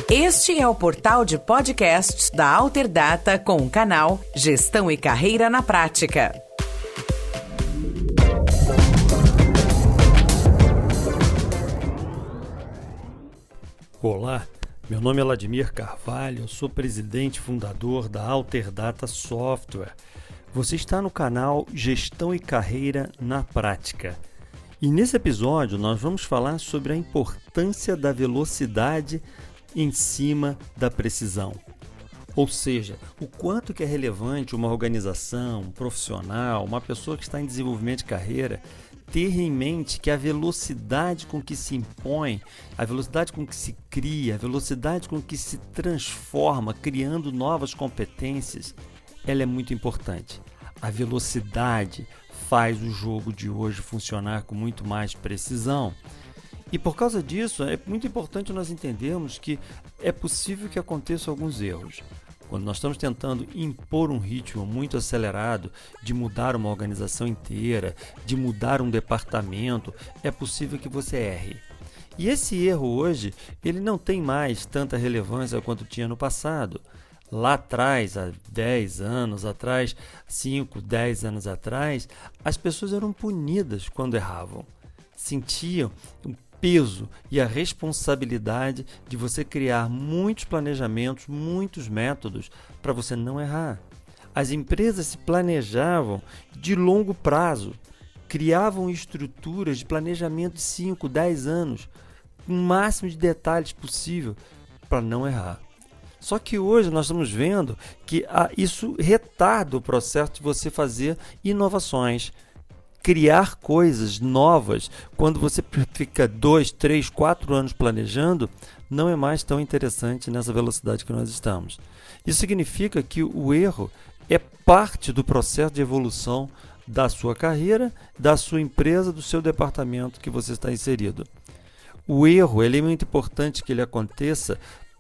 Este é o portal de podcasts da Alterdata com o canal Gestão e Carreira na Prática. Olá, meu nome é Vladimir Carvalho, eu sou presidente e fundador da Alterdata Software. Você está no canal Gestão e Carreira na Prática. E nesse episódio nós vamos falar sobre a importância da velocidade em cima da precisão. Ou seja, o quanto que é relevante uma organização, um profissional, uma pessoa que está em desenvolvimento de carreira, ter em mente que a velocidade com que se impõe, a velocidade com que se cria, a velocidade com que se transforma, criando novas competências, ela é muito importante. A velocidade faz o jogo de hoje funcionar com muito mais precisão. E por causa disso, é muito importante nós entendermos que é possível que aconteçam alguns erros. Quando nós estamos tentando impor um ritmo muito acelerado, de mudar uma organização inteira, de mudar um departamento, é possível que você erre. E esse erro hoje, ele não tem mais tanta relevância quanto tinha no passado. Lá atrás, há 10 anos atrás, 5, 10 anos atrás, as pessoas eram punidas quando erravam. Sentiam o peso e a responsabilidade de você criar muitos planejamentos, muitos métodos para você não errar. As empresas se planejavam de longo prazo, criavam estruturas de planejamento de 5, 10 anos, com o máximo de detalhes possível para não errar. Só que hoje nós estamos vendo que isso retarda o processo de você fazer inovações, criar coisas novas. Quando você fica 2, 3, 4 anos planejando, não é mais tão interessante nessa velocidade que nós estamos. Isso significa que o erro é parte do processo de evolução da sua carreira, da sua empresa, do seu departamento que você está inserido. O erro, ele é muito importante que ele aconteça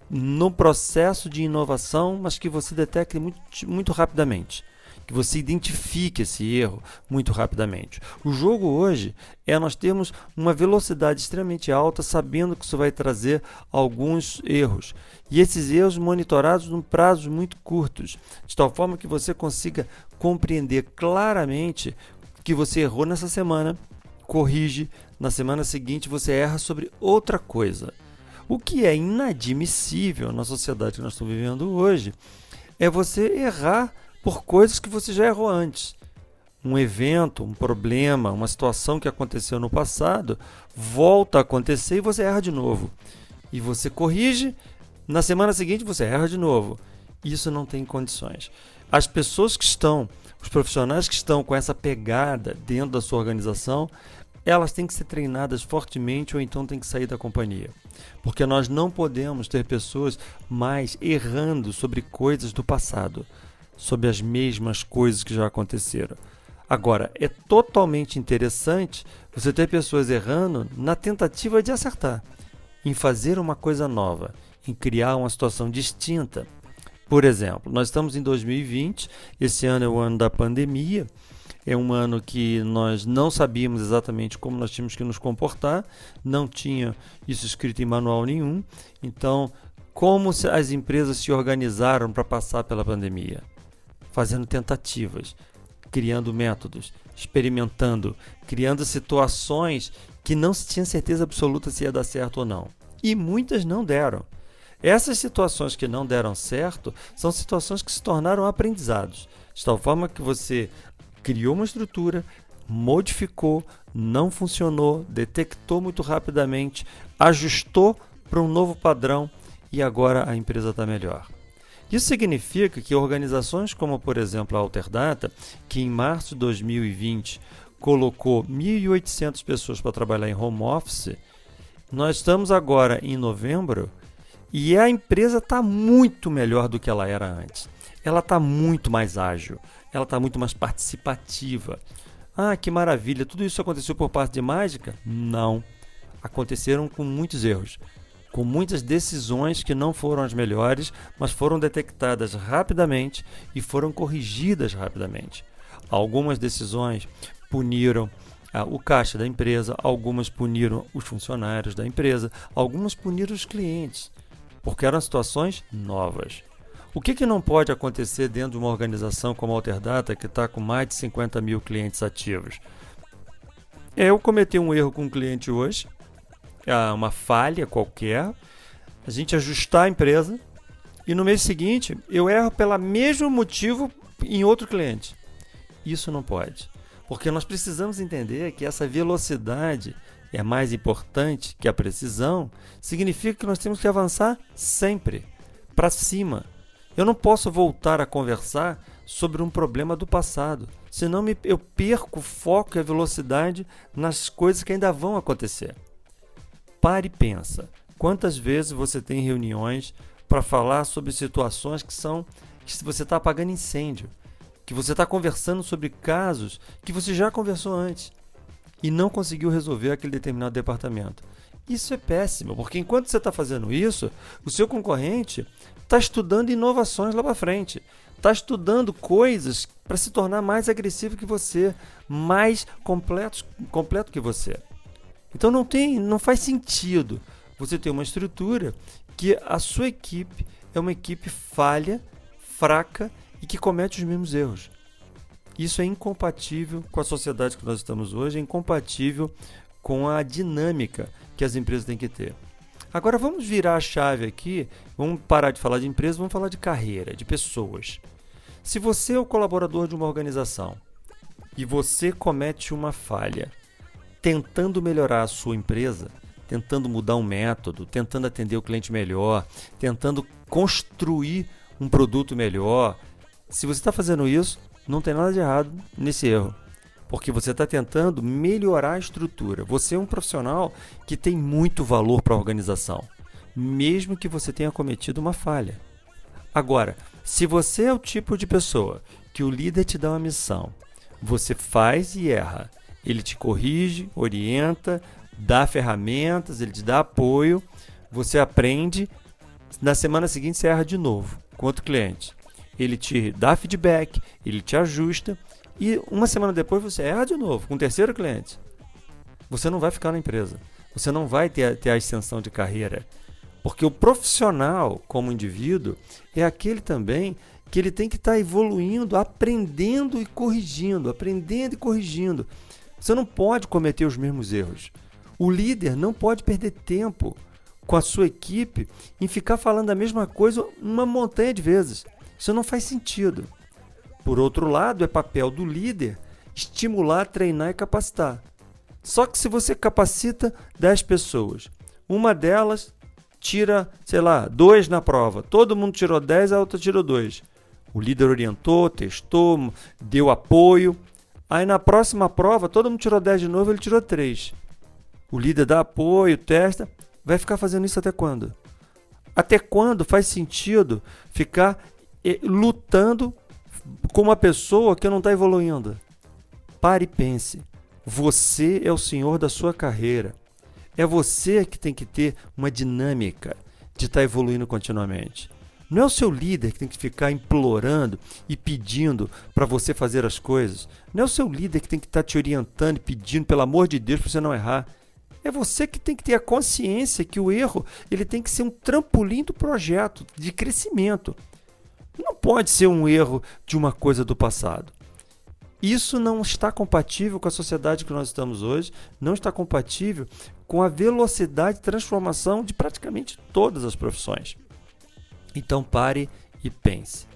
no processo de inovação, mas que você detecte muito rapidamente, que você identifique esse erro muito rapidamente. O jogo hoje é nós termos uma velocidade extremamente alta, sabendo que isso vai trazer alguns erros. E esses erros monitorados em prazos muito curtos, de tal forma que você consiga compreender claramente que você errou nessa semana, corrige, na semana seguinte você erra sobre outra coisa. O que é inadmissível na sociedade que nós estamos vivendo hoje é você errar por coisas que você já errou antes. Um evento, um problema, uma situação que aconteceu no passado, volta a acontecer e você erra de novo. E você corrige, na semana seguinte você erra de novo. Isso não tem condições. As pessoas que estão, os profissionais que estão com essa pegada dentro da sua organização, elas têm que ser treinadas fortemente ou então têm que sair da companhia. Porque nós não podemos ter pessoas mais errando sobre coisas do passado, sobre as mesmas coisas que já aconteceram. Agora, é totalmente interessante você ter pessoas errando na tentativa de acertar, em fazer uma coisa nova, em criar uma situação distinta. Por exemplo, nós estamos em 2020, esse ano é o ano da pandemia, é um ano que nós não sabíamos exatamente como nós tínhamos que nos comportar, não tinha isso escrito em manual nenhum. Então, como as empresas se organizaram para passar pela pandemia? Fazendo tentativas, criando métodos, experimentando, criando situações que não se tinha certeza absoluta se ia dar certo ou não. E muitas não deram. Essas situações que não deram certo são situações que se tornaram aprendizados, de tal forma que você criou uma estrutura, modificou, não funcionou, detectou muito rapidamente, ajustou para um novo padrão e agora a empresa está melhor. Isso significa que organizações como, por exemplo, a Alterdata, que em março de 2020 colocou 1.800 pessoas para trabalhar em home office, nós estamos agora em novembro e a empresa está muito melhor do que ela era antes. Ela está muito mais ágil, ela está muito mais participativa. Ah, que maravilha! Tudo isso aconteceu por parte de mágica? Não. Aconteceram com muitos erros, com muitas decisões que não foram as melhores, mas foram detectadas rapidamente e foram corrigidas rapidamente. Algumas decisões puniram o caixa da empresa, algumas puniram os funcionários da empresa, algumas puniram os clientes. porque eram situações novas. O que não pode acontecer dentro de uma organização como a Alterdata, que está com mais de 50 mil clientes ativos? Eu cometi um erro com um cliente hoje, uma falha qualquer, a gente ajustar a empresa, e no mês seguinte eu erro pelo mesmo motivo em outro cliente. Isso não pode, porque nós precisamos entender que essa velocidade é mais importante que a precisão. Significa que nós temos que avançar sempre para cima. Eu não posso voltar a conversar sobre um problema do passado, senão eu perco o foco e a velocidade nas coisas que ainda vão acontecer. Pare e pensa. Quantas vezes você tem reuniões para falar sobre situações que você está apagando incêndio, que você está conversando sobre casos que você já conversou antes e não conseguiu resolver aquele determinado departamento? Isso é péssimo, porque enquanto você está fazendo isso, o seu concorrente está estudando inovações lá para frente, está estudando coisas para se tornar mais agressivo que você, mais completo que você. Então não faz sentido você ter uma estrutura que a sua equipe é uma equipe falha, fraca e que comete os mesmos erros. Isso é incompatível com a sociedade que nós estamos hoje, é incompatível com a dinâmica que as empresas têm que ter. Agora vamos virar a chave aqui, vamos parar de falar de empresa, vamos falar de carreira, de pessoas. Se você é o colaborador de uma organização e você comete uma falha, tentando melhorar a sua empresa, tentando mudar um método, tentando atender o cliente melhor, tentando construir um produto melhor, se você está fazendo isso, não tem nada de errado nesse erro, porque você está tentando melhorar a estrutura. Você é um profissional que tem muito valor para a organização, mesmo que você tenha cometido uma falha. Agora, se você é o tipo de pessoa que o líder te dá uma missão, você faz e erra, ele te corrige, orienta, dá ferramentas, ele te dá apoio, você aprende, na semana seguinte você erra de novo com outro cliente. Ele te dá feedback, ele te ajusta e uma semana depois você erra de novo com o terceiro cliente. Você não vai ficar na empresa, você não vai ter a extensão de carreira, porque o profissional como indivíduo é aquele também que ele tem que estar evoluindo, aprendendo e corrigindo, Você não pode cometer os mesmos erros. O líder não pode perder tempo com a sua equipe em ficar falando a mesma coisa uma montanha de vezes. Isso não faz sentido. Por outro lado, é papel do líder estimular, treinar e capacitar. Só que se você capacita 10 pessoas, uma delas tira, 2 na prova, todo mundo tirou 10, a outra tirou 2. O líder orientou, testou, deu apoio. Aí na próxima prova, todo mundo tirou 10 de novo, ele tirou 3. O líder dá apoio, testa. Vai ficar fazendo isso até quando? Até quando faz sentido ficar lutando com uma pessoa que não está evoluindo? Pare e pense. Você é o senhor da sua carreira. É você que tem que ter uma dinâmica de estar evoluindo continuamente. Não é o seu líder que tem que ficar implorando e pedindo para você fazer as coisas. Não é o seu líder que tem que estar te orientando e pedindo, pelo amor de Deus, para você não errar. É você que tem que ter a consciência que o erro ele tem que ser um trampolim do projeto, de crescimento. Não pode ser um erro de uma coisa do passado. Isso não está compatível com a sociedade que nós estamos hoje, não está compatível com a velocidade de transformação de praticamente todas as profissões. Então pare e pense.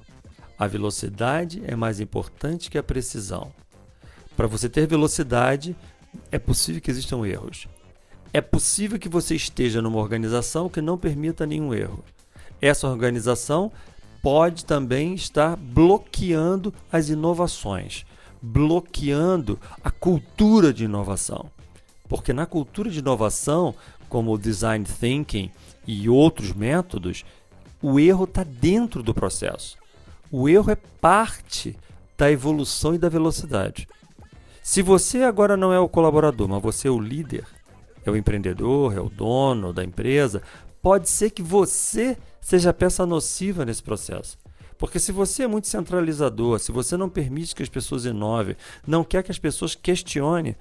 A velocidade é mais importante que a precisão. Para você ter velocidade, é possível que existam erros. É possível que você esteja numa organização que não permita nenhum erro. Essa organização pode também estar bloqueando as inovações, bloqueando a cultura de inovação. Porque na cultura de inovação, como o Design Thinking e outros métodos, o erro está dentro do processo. O erro é parte da evolução e da velocidade. Se você agora não é o colaborador, mas você é o líder, é o empreendedor, é o dono da empresa, pode ser que você seja a peça nociva nesse processo. Porque se você é muito centralizador, se você não permite que as pessoas inovem, não quer que as pessoas questionem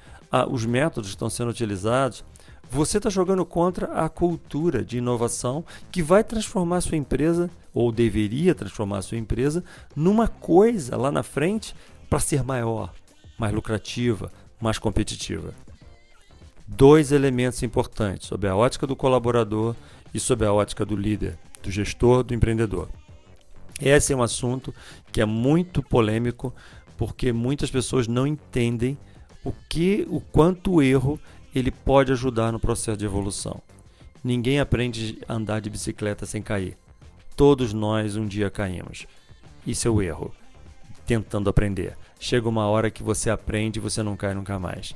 os métodos que estão sendo utilizados, você está jogando contra a cultura de inovação que vai transformar a sua empresa, ou deveria transformar a sua empresa, numa coisa lá na frente para ser maior, mais lucrativa, mais competitiva. 2 elementos importantes sob a ótica do colaborador e sob a ótica do líder, do gestor, do empreendedor. Esse é um assunto que é muito polêmico, porque muitas pessoas não entendem o quanto o erro ele pode ajudar no processo de evolução. Ninguém aprende a andar de bicicleta sem cair. Todos nós um dia caímos. Isso é o erro. Tentando aprender. Chega uma hora que você aprende e você não cai nunca mais.